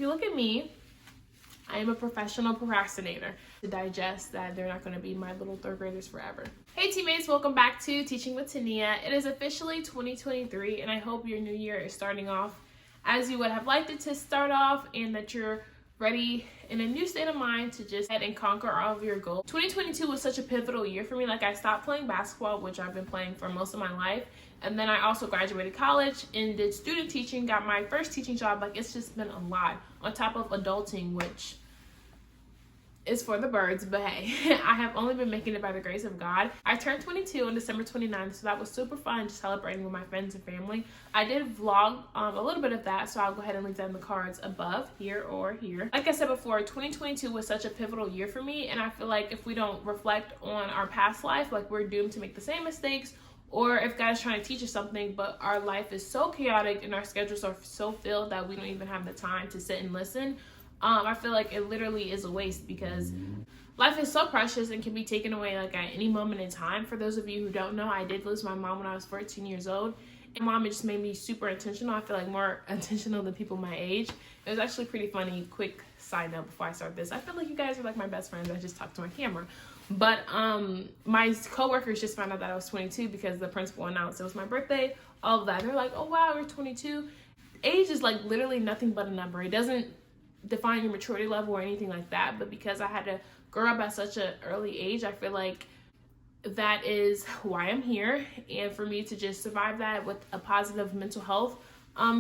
if you look at me, I am a professional procrastinator. To digest that they're not going to be my little third graders forever. Hey teammates, welcome back to Teaching with Tenia. It is officially 2023 and I hope your new year is starting off as you would have liked it to start off, and that you're ready in a new state of mind to just head and conquer all of your goals. 2022 was such a pivotal year for me. Like, I stopped playing basketball, which I've been playing for most of my life. And then I also graduated college and did student teaching, got my first teaching job. Like, it's just been a lot on top of adulting, which is for the birds, but hey, I have only been making it by the grace of God. I turned 22 on December 29th, so that was super fun, just celebrating with my friends and family. I did vlog a little bit of that, so I'll go ahead and leave that in the cards above, here or here. Like I said before, 2022 was such a pivotal year for me, and I feel like if we don't reflect on our past life, like, we're doomed to make the same mistakes. Or if God is trying to teach us something, but our life is so chaotic and our schedules are so filled that we don't even have the time to sit and listen, I feel like it literally is a waste, because life is so precious and can be taken away like at any moment in time. For those of you who don't know, I did lose my mom when I was 14 years old. And mom, it just made me super intentional. I feel like more intentional than people my age. It was actually pretty funny. Quick side note before I start this. I feel like you guys are like my best friends. I just talked to my camera. But my coworkers just found out that I was 22 because the principal announced it was my birthday. All of that. They're like, oh wow, you're 22. Age is like literally nothing but a number. It doesn't define your maturity level or anything like that, but because I had to grow up at such an early age, I feel like that is why I'm here. And for me to just survive that with a positive mental health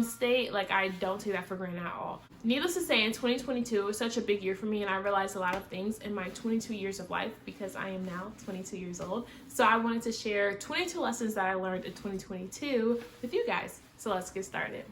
state, like, I don't take that for granted at all. Needless to say, in 2022 it was such a big year for me, and I realized a lot of things in my 22 years of life, because I am now 22 years old. So I wanted to share 22 lessons that I learned in 2022 with you guys. So let's get started.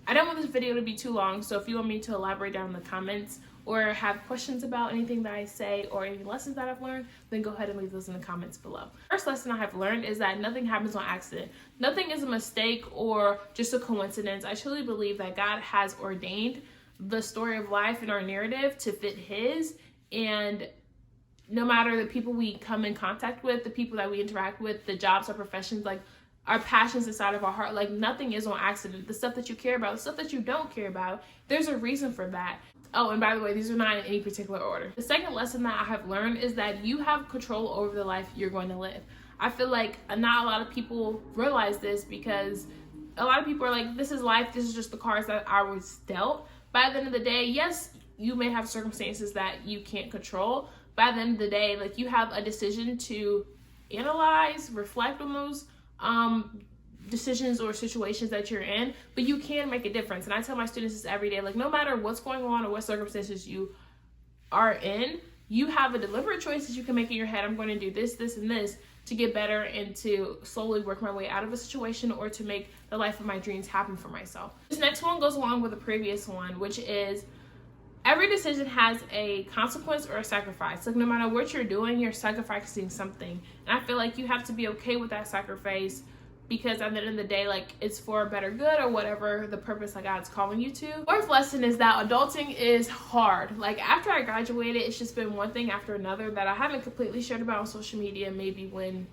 I don't want this video to be too long, so if you want me to elaborate down in the comments or have questions about anything that I say or any lessons that I've learned, then go ahead and leave those in the comments below. First lesson I have learned is that nothing happens on accident. Nothing is a mistake or just a coincidence. I truly believe that God has ordained the story of life and our narrative to fit His, and no matter the people we come in contact with, the people that we interact with, the jobs or professions, like, our passions inside of our heart, like, nothing is on accident. The stuff that you care about, the stuff that you don't care about, there's a reason for that. Oh, and by the way, these are not in any particular order. The second lesson that I have learned is that you have control over the life you're going to live. I feel like not a lot of people realize this, because a lot of people are like, this is life, this is just the cards that I was dealt. By the end of the day, yes, you may have circumstances that you can't control. By the end of the day, like, you have a decision to analyze, reflect on those decisions or situations that you're in, but you can make a difference. And I tell my students this every day, like, no matter what's going on or what circumstances you are in, you have a deliberate choice that you can make in your head. I'm going to do this, this, and this to get better and to slowly work my way out of a situation, or to make the life of my dreams happen for myself. This next one goes along with the previous one, which is every decision has a consequence or a sacrifice. Like, no matter what you're doing, you're sacrificing something. And I feel like you have to be okay with that sacrifice, because at the end of the day, like, it's for a better good or whatever the purpose that God's calling you to. Fourth lesson is that adulting is hard. Like, after I graduated, it's just been one thing after another that I haven't completely shared about on social media. Maybe when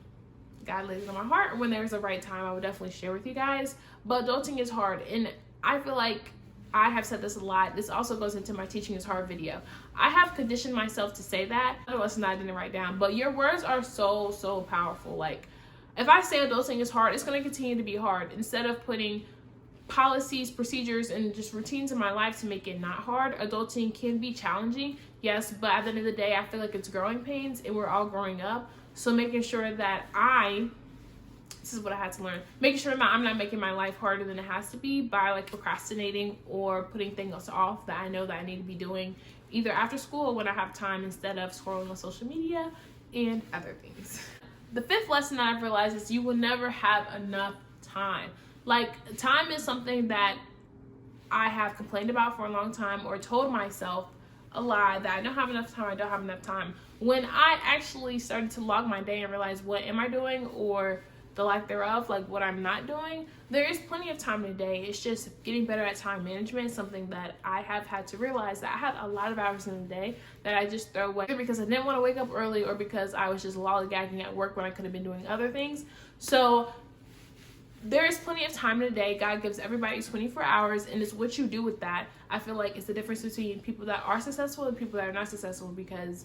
God lays it on my heart, or when there's a right time, I would definitely share with you guys. But adulting is hard, and I feel like I have said this a lot. This also goes into my teaching is hard video. I have conditioned myself to say that. Another lesson I didn't write down, but your words are so, so powerful. Like, if I say adulting is hard, it's going to continue to be hard. Instead of putting policies, procedures, and just routines in my life to make it not hard, adulting can be challenging, yes, but at the end of the day, I feel like it's growing pains, and we're all growing up. So making sure that this is what I had to learn. Making sure that I'm not making my life harder than it has to be by, like, procrastinating or putting things off that I know that I need to be doing either after school or when I have time, instead of scrolling on social media and other things. The fifth lesson that I've realized is you will never have enough time. Like, time is something that I have complained about for a long time, or told myself a lie that I don't have enough time, When I actually started to log my day and realize what am I doing, or the lack thereof, like what I'm not doing, there is plenty of time in a day. It's just getting better at time management, something that I have had to realize that I have a lot of hours in the day that I just throw away because I didn't want to wake up early or because I was just lollygagging at work when I could have been doing other things. So there is plenty of time in a day. God gives everybody 24 hours, and it's what you do with that. I feel like it's the difference between people that are successful and people that are not successful, because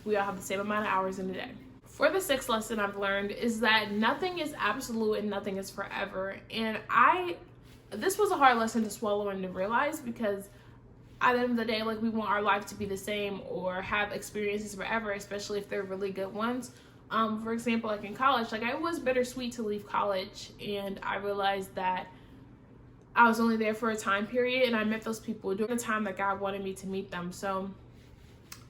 we all have the same amount of hours in a day. For the sixth lesson I've learned is that nothing is absolute and nothing is forever. And this was a hard lesson to swallow and to realize, because at the end of the day, like, we want our life to be the same or have experiences forever, especially if they're really good ones. For example, like in college, like, it was bittersweet to leave college, and I realized that I was only there for a time period, and I met those people during the time that God wanted me to meet them. So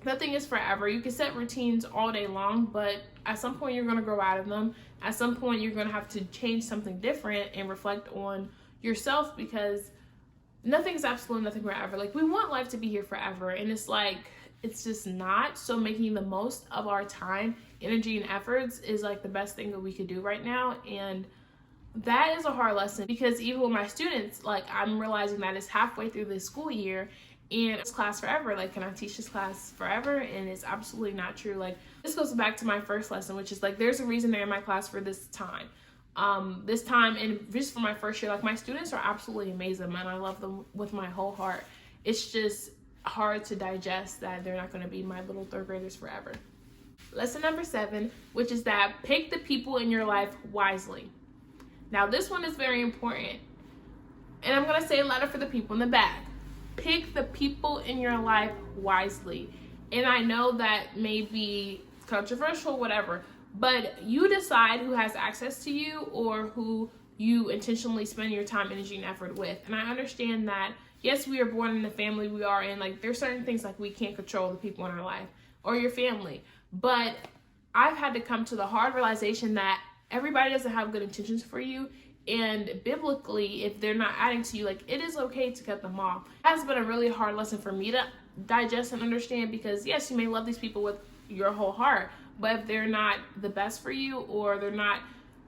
nothing is forever. You can set routines all day long, but at some point you're going to grow out of them. At some point you're going to have to change something different and reflect on yourself, because nothing's absolute, nothing forever. Like, we want life to be here forever, and it's like, it's just not. So making the most of our time, energy, and efforts is like the best thing that we could do right now. And that is a hard lesson, because even with my students, like, I'm realizing that it's halfway through this school year and it's class forever. Like, can I teach this class forever? And it's absolutely not true. Like, this goes back to my first lesson, which is like, there's a reason they're in my class for this time. And just for my first year, like, my students are absolutely amazing, and I love them with my whole heart. It's just hard to digest that they're not going to be my little third graders forever. Lesson number 7, which is that pick the people in your life wisely. Now, this one is very important, and I'm going to say it louder for the people in the back. Pick the people in your life wisely. And I know that may be controversial, whatever, but you decide who has access to you or who you intentionally spend your time, energy, and effort with. And I understand that, yes, we are born in the family we are in. Like, there's certain things like we can't control the people in our life or your family. But I've had to come to the hard realization that everybody doesn't have good intentions for you. And biblically, if they're not adding to you, like, it is okay to cut them off. It has been a really hard lesson for me to digest and understand, because yes, you may love these people with your whole heart, but if they're not the best for you or they're not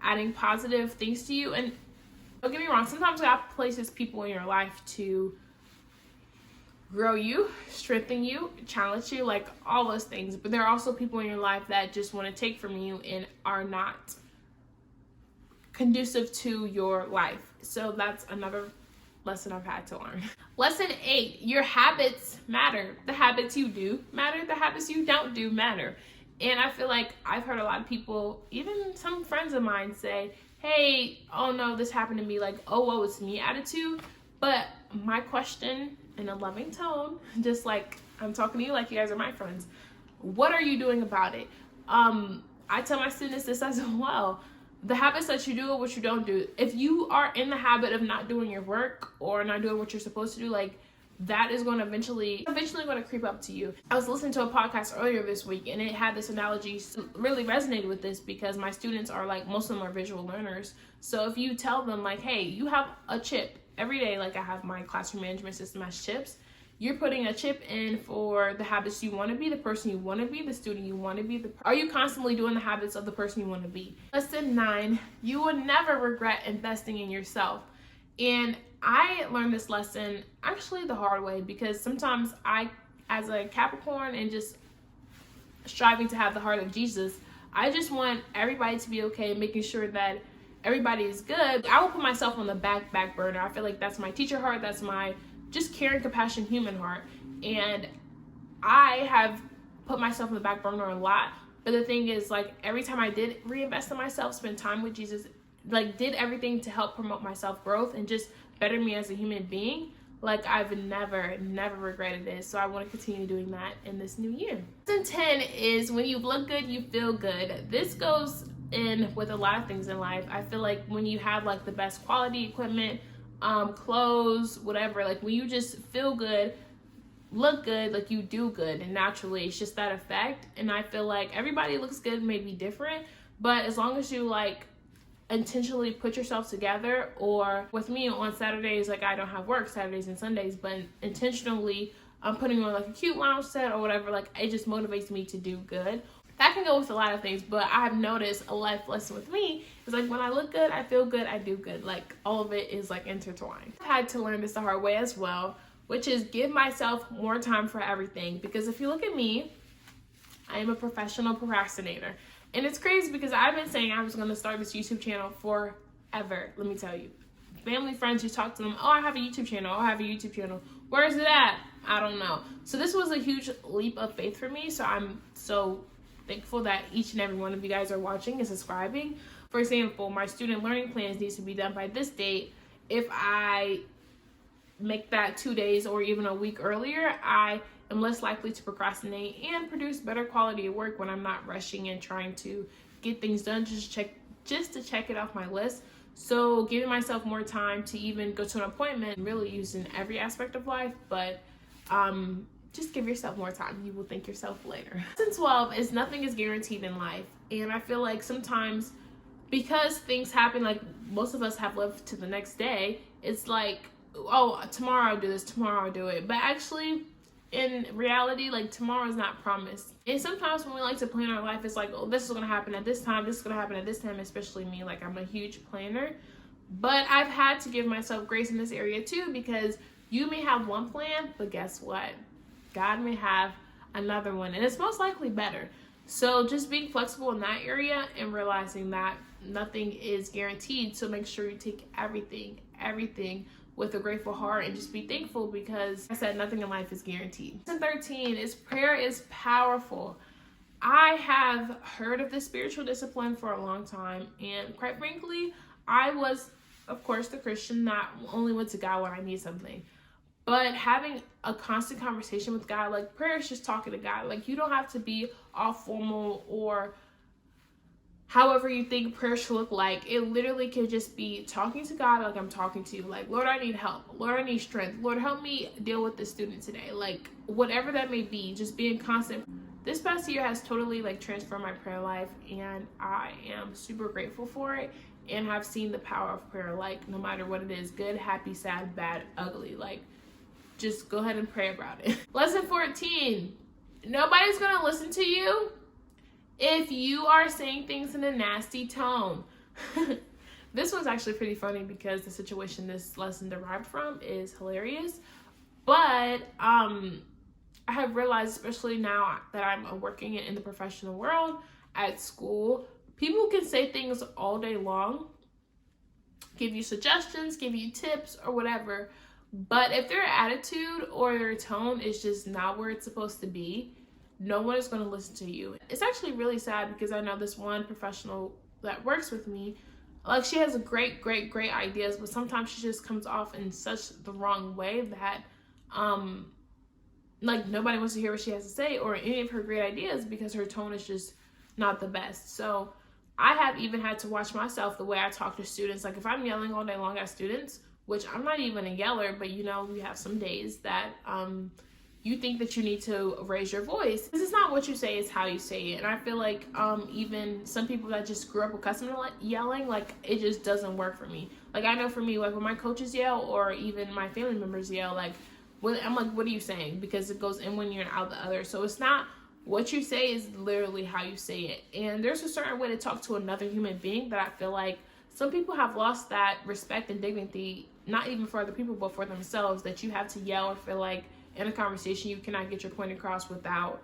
adding positive things to you, and don't get me wrong, sometimes God places people in your life to grow you, strengthen you, challenge you, like all those things. But there are also people in your life that just want to take from you and are not conducive to your life. So that's another lesson I've had to learn. Lesson 8, your habits matter. The habits you do matter. The habits you don't do matter. And I feel like I've heard a lot of people, even some friends of mine, say, hey, oh no, this happened to me, like, oh, woe is me attitude. But my question, in a loving tone, just like I'm talking to you like you guys are my friends, what are you doing about it? I tell my students this as well. The habits that you do or what you don't do, if you are in the habit of not doing your work or not doing what you're supposed to do, like, that is going to eventually going to creep up to you. I was listening to a podcast earlier this week, and it had this analogy, really resonated with this, because my students are, like, most of them are visual learners. So if you tell them, like, hey, you have a chip every day, like I have my classroom management system as chips, you're putting a chip in for the habits you want to be, the person you want to be, the student you want to be. Are you constantly doing the habits of the person you want to be? Lesson 9, you will never regret investing in yourself. And I learned this lesson actually the hard way, because sometimes I, as a Capricorn and just striving to have the heart of Jesus, I just want everybody to be okay, making sure that everybody is good. I will put myself on the back burner. I feel like that's my teacher heart. That's my just caring, compassion, human heart. And I have put myself on the back burner a lot. But the thing is, like, every time I did reinvest in myself, spend time with Jesus, like, did everything to help promote my self-growth and just better me as a human being, like, I've never regretted it. So I want to continue doing that in this new year. Lesson 10 is, when you look good, you feel good. This goes in with a lot of things in life. I feel like when you have, like, the best quality equipment, clothes, whatever, like, when you just feel good, look good, like, you do good, and naturally it's just that effect. And I feel like everybody looks good, may be different, but as long as you, like, intentionally put yourself together, or with me on Saturdays, like, I don't have work Saturdays and Sundays, but intentionally putting on like a cute lounge set or whatever. Like, it just motivates me to do good. That can go with a lot of things, but I have noticed a life lesson with me is like when I look good, I feel good, I do good. Like, all of it is like intertwined. I've had to learn this the hard way as well, which is give myself more time for everything. Because if you look at me, I am a professional procrastinator. And it's crazy because I've been saying I was going to start this YouTube channel forever. Let me tell you. Family, friends, you talk to them, oh, I have a YouTube channel, oh, I have a YouTube channel. Where is it at? I don't know. So this was a huge leap of faith for me. So I'm so thankful that each and every one of you guys are watching and subscribing. For example, my student learning plans needs to be done by this date. If I make that 2 days or even a week earlier, I am less likely to procrastinate and produce better quality of work when I'm not rushing and trying to get things done just to check it off my list. So giving myself more time to even go to an appointment, really using every aspect of life, but just give yourself more time. You will thank yourself later. Lesson 12 is nothing is guaranteed in life. And I feel like sometimes because things happen, like most of us have lived to the next day, it's like, oh, tomorrow I'll do this, tomorrow I'll do it. But actually, in reality, like, tomorrow is not promised. And sometimes when we like to plan our life, it's like, oh, this is going to happen at this time, this is going to happen at this time, especially me. Like, I'm a huge planner. But I've had to give myself grace in this area too, because you may have one plan, but guess what? God may have another one, and it's most likely better. So just being flexible in that area and realizing that nothing is guaranteed. So make sure you take everything with a grateful heart and just be thankful, because I said nothing in life is guaranteed. Lesson 13 is prayer is powerful. I have heard of this spiritual discipline for a long time, and quite frankly, I was, of course, the Christian that only went to God when I need something. But having a constant conversation with God, like prayer is just talking to God. Like, you don't have to be all formal or however you think prayer should look like. It literally can just be talking to God like I'm talking to you. Like, Lord, I need help. Lord, I need strength. Lord, help me deal with this student today. Like, whatever that may be, just being constant. This past year has totally like transformed my prayer life, and I am super grateful for it, and have seen the power of prayer. Like, no matter what it is, good, happy, sad, bad, ugly, like, just go ahead and pray about it. Lesson 14, nobody's gonna listen to you if you are saying things in a nasty tone. This one's actually pretty funny because the situation this lesson derived from is hilarious. But I have realized, especially now that I'm working in the professional world, at school, people can say things all day long, give you suggestions, give you tips or whatever. But if their attitude or their tone is just not where it's supposed to be, no one is going to listen to you. It's actually really sad because I know this one professional that works with me, like, she has great ideas, but sometimes she just comes off in such the wrong way that like, nobody wants to hear what she has to say or any of her great ideas because her tone is just not the best. So I have even had to watch myself the way I talk to students. Like, if I'm yelling all day long at students, which I'm not even a yeller, but you know, we have some days that you think that you need to raise your voice. This is not what you say, it's how you say it. And I feel like even some people that just grew up accustomed to yelling, like, it just doesn't work for me. Like, I know for me, like, when my coaches yell or even my family members yell, like, I'm like, what are you saying? Because it goes in one ear and out the other. So it's not what you say, is literally how you say it. And there's a certain way to talk to another human being that I feel like some people have lost that respect and dignity, not even for other people, but for themselves, that you have to yell or feel like in a conversation you cannot get your point across without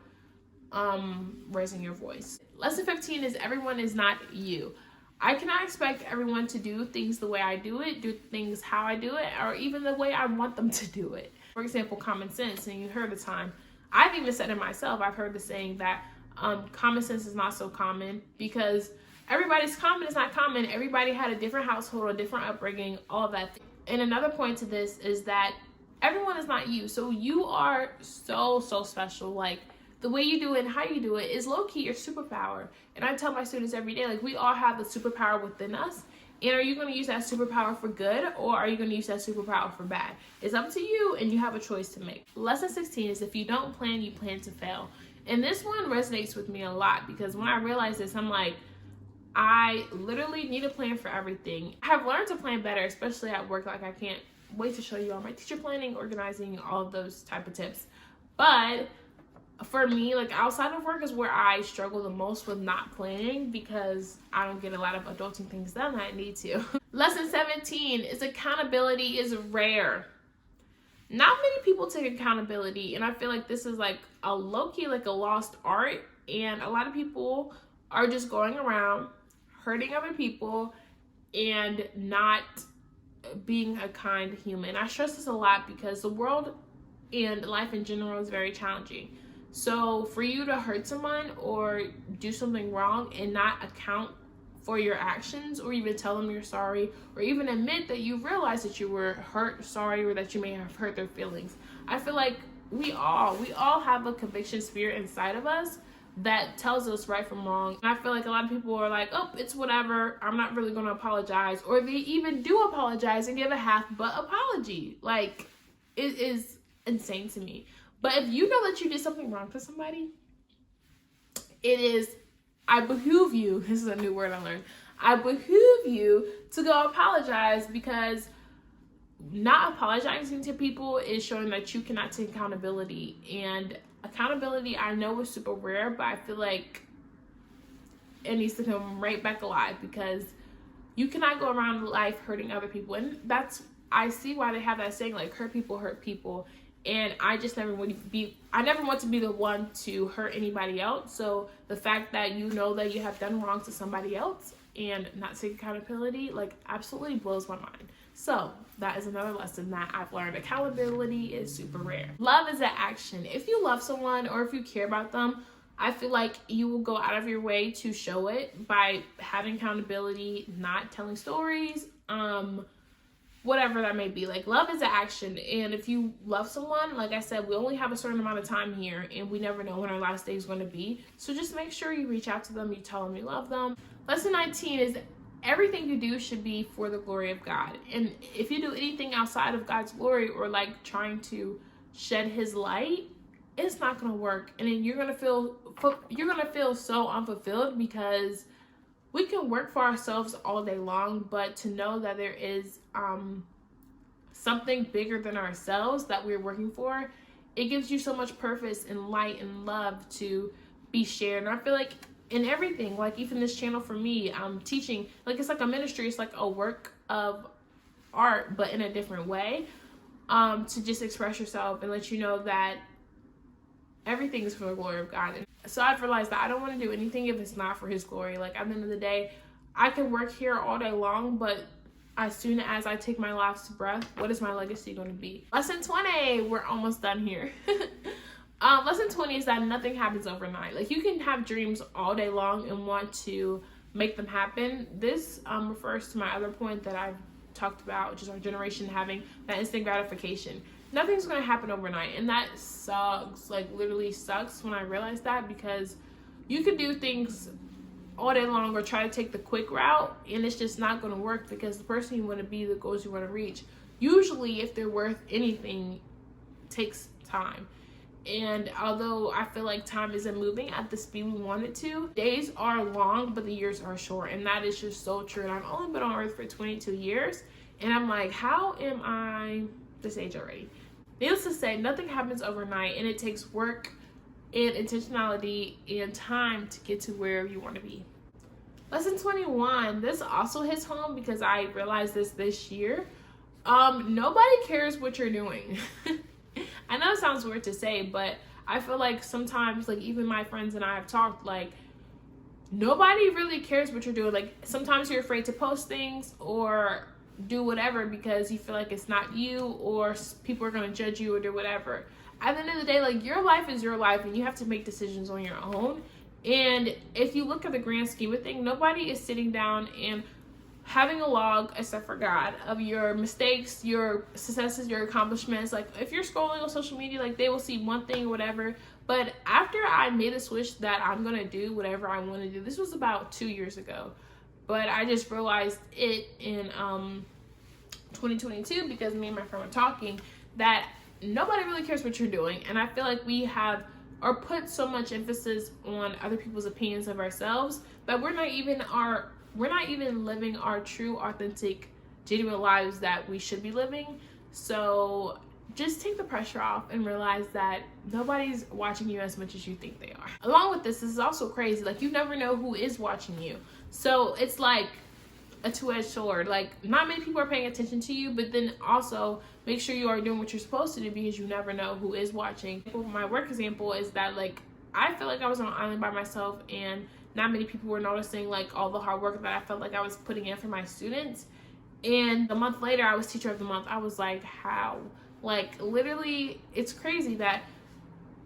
raising your voice. Lesson 15 is everyone is not you. I cannot expect everyone to do things the way I do it, do things how I do it, or even the way I want them to do it. For example, common sense, and you heard the time. I've even said it myself. I've heard the saying that common sense is not so common because everybody's common is not common. Everybody had a different household, a different upbringing, all of that. And another point to this is that everyone is not you. So you are so special. Like, the way you do it and how you do it is low-key your superpower. And I tell my students every day, like, we all have the superpower within us. And are you going to use that superpower for good, or are you going to use that superpower for bad? It's up to you, and you have a choice to make. Lesson 16 is if you don't plan, you plan to fail. And this one resonates with me a lot because when I realized this, I'm like, I literally need a plan for everything. I have learned to plan better, especially at work. Like, I can't wait to show you all my teacher planning, organizing, all of those type of tips. But for me, like outside of work is where I struggle the most with not planning, because I don't get a lot of adulting things done that I need to. Lesson 17 is accountability is rare. Not many people take accountability, and I feel like this is like a low-key, like a lost art, and a lot of people are just going around hurting other people and not being a kind human. I stress this a lot because the world and life in general is very challenging. So for you to hurt someone or do something wrong and not account for your actions, or even tell them you're sorry, or even admit that you realized that you were hurt, sorry, or that you may have hurt their feelings. I feel like we all have a conviction spirit inside of us that tells us right from wrong. And I feel like a lot of people are like, oh, it's whatever, I'm not really going to apologize, or they even do apologize and give a half-but apology. Like, it is insane to me. But if you know that you did something wrong to somebody, I behoove you, this is a new word I learned, I behoove you to go apologize, because not apologizing to people is showing that you cannot take accountability. And accountability, I know, is super rare, but I feel like it needs to come right back alive, because you cannot go around life hurting other people. And I see why they have that saying, like, hurt people. And I just never want to be the one to hurt anybody else. So the fact that you know that you have done wrong to somebody else and not take accountability, like, absolutely blows my mind. So that is another lesson that I've learned. Accountability is super rare. Love is an action. If you love someone or if you care about them, I feel like you will go out of your way to show it by having accountability, not telling stories, whatever that may be. Like, love is an action. And if you love someone, like I said, we only have a certain amount of time here, and we never know when our last day is going to be. So just make sure you reach out to them, you tell them you love them. Lesson 19 is everything you do should be for the glory of God. And if you do anything outside of God's glory, or like trying to shed his light, it's not going to work. And then you're going to feel so unfulfilled, because we can work for ourselves all day long, but to know that there is something bigger than ourselves that we're working for, it gives you so much purpose and light and love to be shared. And I feel like in everything, like even this channel for me, teaching, like, it's like a ministry, it's like a work of art, but in a different way, to just express yourself and let you know that everything is for the glory of God. And so I've realized that I don't want to do anything if it's not for his glory. Like, at the end of the day, I can work here all day long, but as soon as I take my last breath, what is my legacy going to be? Lesson 20, we're almost done here. Lesson 20 is that nothing happens overnight. Like, you can have dreams all day long and want to make them happen. This refers to my other point that I've talked about, which is our generation having that instant gratification. Nothing's going to happen overnight, and that sucks. Like, literally sucks when I realized that, because you could do things all day long or try to take the quick route, and it's just not going to work, because the person you want to be, the goals you want to reach, usually, if they're worth anything, takes time. And although I feel like time isn't moving at the speed we want it to, days are long, but the years are short. And that is just so true. And I've only been on earth for 22 years. And I'm like, how am I this age already? Needless to say, nothing happens overnight. And it takes work and intentionality and time to get to where you want to be. Lesson 21. This also hits home because I realized this year. Nobody cares what you're doing. I know it sounds weird to say, but I feel like sometimes, like, even my friends and I have talked, like, nobody really cares what you're doing. Like, sometimes you're afraid to post things or do whatever because you feel like it's not you, or people are going to judge you or do whatever. At the end of the day, like, your life is your life, and you have to make decisions on your own. And if you look at the grand scheme of things, nobody is sitting down and having a log, except for God, of your mistakes, your successes, your accomplishments. Like, if you're scrolling on social media, like, they will see one thing or whatever. But after I made a switch that I'm gonna do whatever I want to do, this was about 2 years ago, but I just realized it in 2022 because me and my friend were talking, that nobody really cares what you're doing. And I feel like we have or put so much emphasis on other people's opinions of ourselves that we're not even living our true, authentic, genuine lives that we should be living. So just take the pressure off and realize that nobody's watching you as much as you think they are. Along with this is also crazy. Like, you never know who is watching you. So it's like a two-edged sword. Like, not many people are paying attention to you, but then also make sure you are doing what you're supposed to do, because you never know who is watching. My work example is that, like, I feel like I was on an island by myself, and not many people were noticing, like, all the hard work that I felt like I was putting in for my students. And a month later, I was teacher of the month. I was like, how? Like, literally, it's crazy that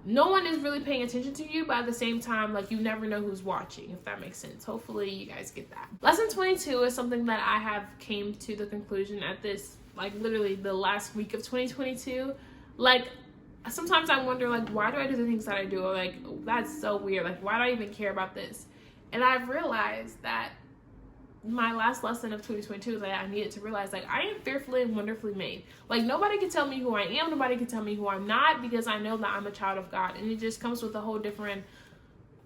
no one is really paying attention to you, but at the same time, like, you never know who's watching, if that makes sense. Hopefully you guys get that. Lesson 22 is something that I have came to the conclusion at this, like, literally the last week of 2022. Like, sometimes I wonder, like, why do I do the things that I do? Or, like, that's so weird. Like, why do I even care about this? And I've realized that my last lesson of 2022 is that I needed to realize, like, I am fearfully and wonderfully made. Like, nobody can tell me who I am. Nobody can tell me who I'm not, because I know that I'm a child of God. And it just comes with a whole different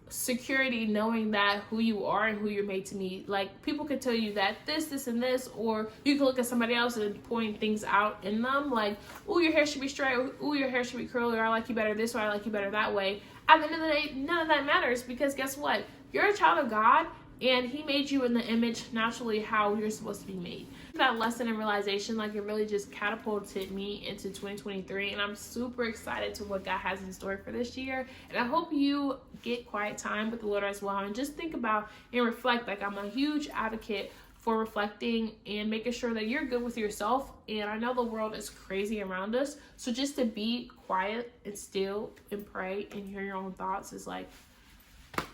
security, knowing that who you are and who you're made to be. Like, people could tell you that this, and this, or you can look at somebody else and point things out in them. Like, oh, your hair should be straight. Oh, your hair should be curly. Or I like you better this way. I like you better that way. At the end of the day, none of that matters, because guess what? You're a child of God, and he made you in the image naturally how you're supposed to be made. That lesson and realization, like, it really just catapulted me into 2023, and I'm super excited to what God has in store for this year. And I hope you get quiet time with the Lord as well, and just think about and reflect. Like, I'm a huge advocate for reflecting and making sure that you're good with yourself. And I know the world is crazy around us, so just to be quiet and still and pray and hear your own thoughts is like,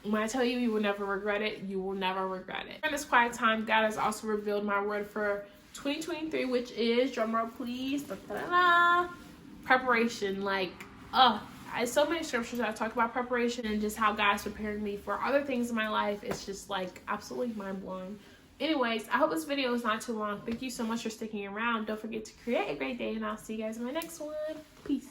when I tell you, you will never regret it, you will never regret it. In this quiet time, God has also revealed my word for 2023, which is, drumroll please, preparation. Like, so many scriptures that talk about preparation and just how God's preparing me for other things in my life. It's just, like, absolutely mind-blowing. Anyways, I hope this video is not too long. Thank you so much for sticking around. Don't forget to create a great day, and I'll see you guys in my next one. Peace.